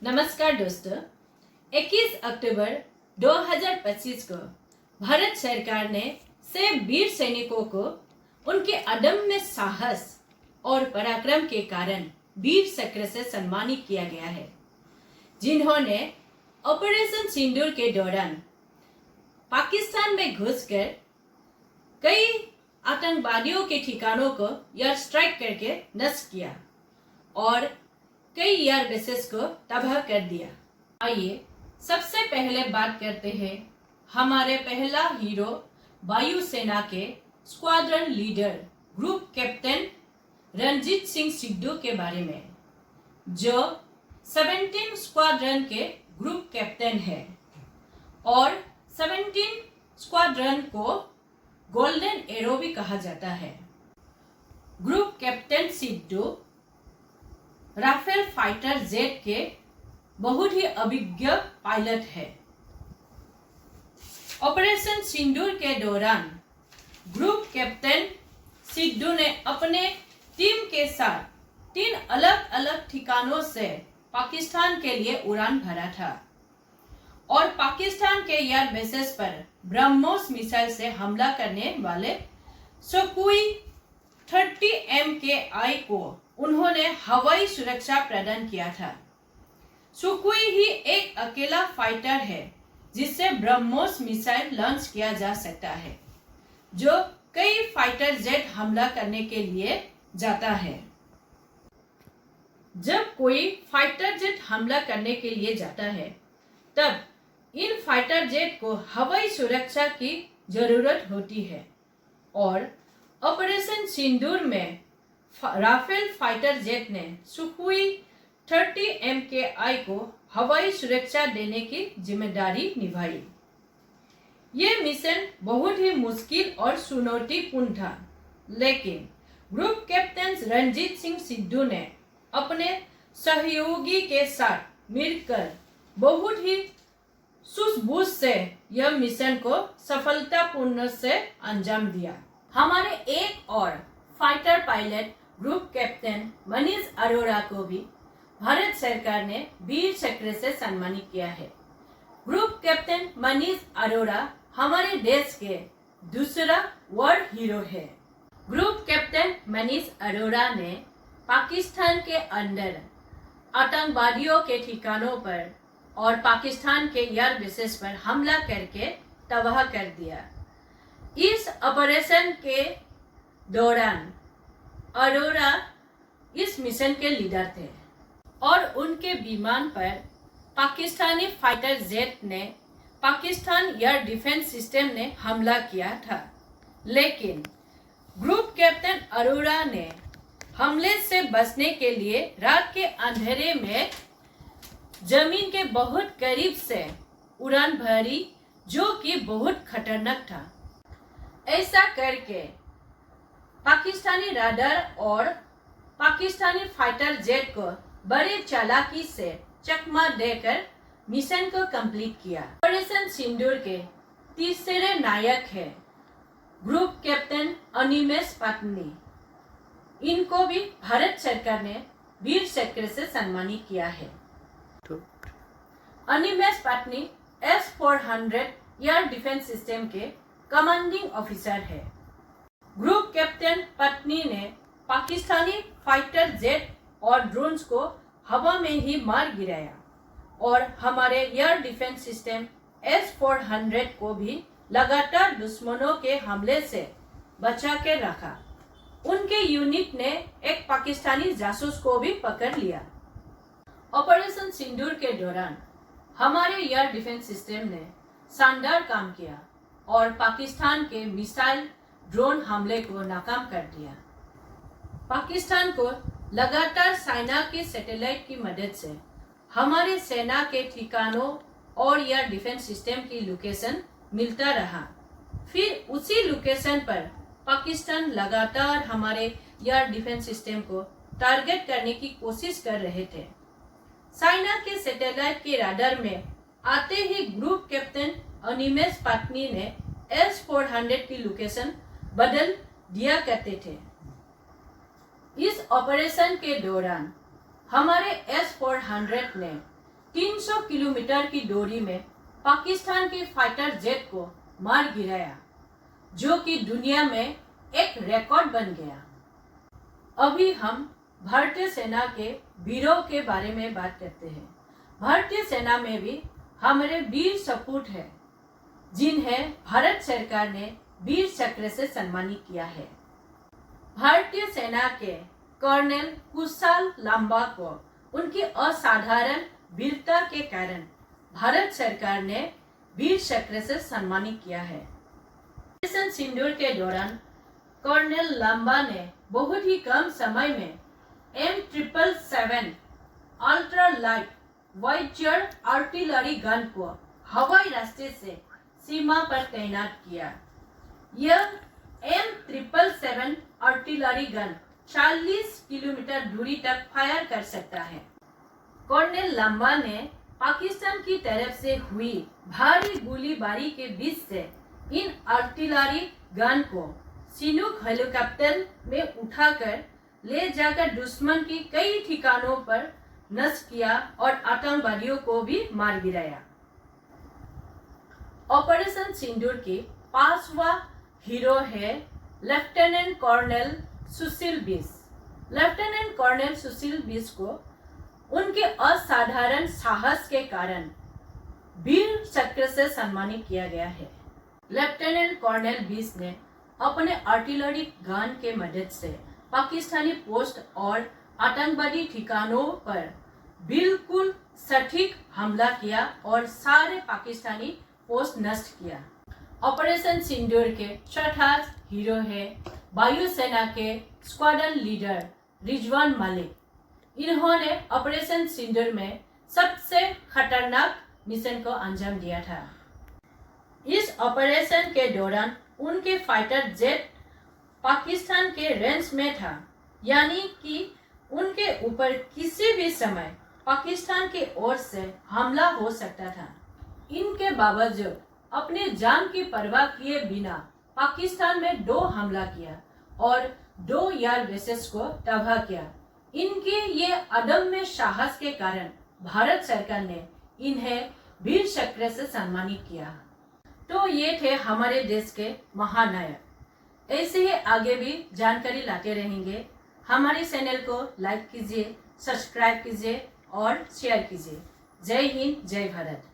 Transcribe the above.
नमस्कार दोस्तों, 21 अक्टूबर 2025 को भारत सरकार ने से वीर सैनिकों को उनके अदम्य साहस और पराक्रम के कारण वीर चक्र से सम्मानित किया गया है, जिन्होंने ऑपरेशन सिंदूर के दौरान पाकिस्तान में घुसकर कई आतंकवादियों के ठिकानों को एयर स्ट्राइक करके नष्ट किया और कई एयर बेसेस को तबाह कर दिया। आइए सबसे पहले बात करते हैं हमारे पहला हीरो वायुसेना के squadron leader group captain Ranjit Singh Sidhu के बारे में, जो 17 स्क्वाड्रन के ग्रुप कैप्टन है और 17 स्क्वाड्रन को गोल्डन एरो भी कहा जाता है। Group captain Sidhu Rafale fighter jet के बहुत ही अभिज्ञ पायलट है। ऑपरेशन सिंदूर के दौरान ग्रुप कैप्टन सिद्धू ने अपने टीम के साथ 3 अलग अलग ठिकानों से पाकिस्तान के लिए उड़ान भरा था और पाकिस्तान के एयर बेसेस पर ब्रह्मोस मिसाइल से हमला करने वाले सुखोई 30 MKI को उन्होंने हवाई सुरक्षा प्रदान किया था। सुखोई ही एक अकेला फाइटर है जिससे ब्रह्मोस मिसाइल लॉन्च किया जा सकता है, जो कई फाइटर जेट हमला करने के लिए जाता है। जब कोई फाइटर जेट हमला करने के लिए जाता है, तब इन फाइटर जेट को हवाई सुरक्षा की जरूरत होती है और ऑपरेशन सिंदूर में राफेल फाइटर जेट ने सुखोई 30 MKI को हवाई सुरक्षा देने की जिम्मेदारी निभाई। ये मिशन बहुत ही मुश्किल और चुनौतीपूर्ण था, लेकिन ग्रुप कैप्टन रणजीत सिंह सिद्धू ने अपने सहयोगी के साथ मिलकर बहुत ही सूझबूझ से यह मिशन को सफलतापूर्ण से अंजाम दिया। हमारे एक और fighter pilot group captain Manish Arora को भी भारत सरकार ने वीर चक्र से सम्मानित किया है। ग्रुप कैप्टन मनीष अरोड़ा हमारे देश के दूसरा वर्ल्ड हीरो है। ग्रुप कैप्टन मनीष अरोड़ा ने पाकिस्तान के अंदर आतंकवादियों के ठिकानों पर और पाकिस्तान के एयर बेसेस पर हमला करके तबाह कर दिया। इस ऑपरेशन के दौरान अरोड़ा इस मिशन के लीडर थे और उनके विमान पर पाकिस्तानी फाइटर जेट ने पाकिस्तान एयर डिफेंस सिस्टम ने हमला किया था, लेकिन ग्रुप कैप्टन अरोड़ा ने हमले से बचने के लिए रात के अंधेरे में जमीन के बहुत करीब से उड़ान भरी, जो कि बहुत खतरनाक था। ऐसा करके पाकिस्तानी रडार और पाकिस्तानी फाइटर जेट को बड़े चालाकी से चकमा देकर मिशन को कंप्लीट किया। ऑपरेशन सिंदूर के तीसरे नायक है ग्रुप कैप्टन अनिमेष पाटनी। इनको भी भारत सरकार ने वीर चक्र से सम्मानित किया है। Animesh Patni S-400 air defence system के कमांडिंग ऑफिसर है। ग्रुप कैप्टन पत्नी ने पाकिस्तानी फाइटर जेट और ड्रोन्स को हवा में ही मार गिराया और हमारे एयर डिफेंस सिस्टम S-400 को भी लगातार दुश्मनों के हमले से बचा के रखा। उनके यूनिट ने एक पाकिस्तानी जासूस को भी पकड़ लिया। ऑपरेशन सिंदूर के दौरान हमारे एयर डिफेंस सिस्टम ने शानदार काम किया और पाकिस्तान के मिसाइल ड्रोन हमले को नाकाम कर दिया। पाकिस्तान को लगातार सेना के सैटेलाइट की मदद से हमारे सेना के ठिकानों और एयर डिफेंस सिस्टम की लोकेशन मिलता रहा। फिर उसी लोकेशन पर पाकिस्तान लगातार हमारे एयर डिफेंस सिस्टम को टारगेट करने की कोशिश कर रहे थे। सेना के सैटेलाइट के रडार में आते ही ग्रुप कैप्टन अनिमेष पाटनी ने S-400 की लोकेशन बदल दिया करते थे। इस ऑपरेशन के दौरान हमारे S-400 ने 300 किलोमीटर की दूरी में पाकिस्तान के फाइटर जेट को मार गिराया, जो कि दुनिया में एक रिकॉर्ड बन गया। अभी हम भारतीय सेना के वीरों के बारे में बात करते हैं। भारतीय सेना में भी हमारे वीर सपूत हैं, जिन्हें भारत सरकार ने वीर चक्र से सम्मानित किया है। भारतीय सेना के कर्नल कुशाल लांबा को उनकी असाधारण वीरता के कारण भारत सरकार ने वीर चक्र से सम्मानित किया है। ऑपरेशन सिंदूर के दौरान कर्नल लांबा ने बहुत ही कम समय में M777 ultra light howitzer artillery gun को हवाई रास्ते से सीमा पर तैनात किया। यह M777 आर्टिलरी गन 40 किलोमीटर दूरी तक फायर कर सकता है। कर्नल लांबा ने पाकिस्तान की तरफ से हुई भारी गोलीबारी के बीच से इन आर्टिलरी गन को चिनूक हेलीकॉप्टर में उठाकर ले जाकर दुश्मन की कई ठिकानों पर नष्ट किया और आतंकवादियों को भी मार गिराया। ऑपरेशन सिंदूर के 5वां हीरो है लेफ्टिनेंट कर्नल सुशील बिस। लेफ्टिनेंट कर्नल सुशील बिस को उनके असाधारण साहस के कारण वीर चक्र से सम्मानित किया गया है। लेफ्टिनेंट कर्नल बिस ने अपने आर्टिलरी गन के मदद से पाकिस्तानी पोस्ट और आतंकवादी ठिकानों पर बिल्कुल सटीक हमला किया और सारे पाकिस्तानी पोस्ट नष्ट किया। ऑपरेशन सिंदूर के चौथा हीरो है वायुसेना के स्क्वाड्रन लीडर रिजवान मलिक। इन्होंने ऑपरेशन सिंदूर में सबसे खतरनाक मिशन को अंजाम दिया था। इस ऑपरेशन के दौरान उनके फाइटर जेट पाकिस्तान के रेंज में था, यानी कि उनके ऊपर किसी भी समय पाकिस्तान की ओर से हमला हो सकता था। इनके बावजूद अपने जान की परवाह किए बिना पाकिस्तान में 2 हमला किया और 2 एयर बेसेस को तबाह किया। इनके ये अदम्य साहस के कारण भारत सरकार ने इन्हें वीर चक्र से सम्मानित किया। तो ये थे हमारे देश के महानायक। ऐसे ही आगे भी जानकारी लाते रहेंगे। हमारे चैनल को लाइक कीजिए, सब्सक्राइब कीजिए और शेयर कीजिए। जय हिंद, जय भारत।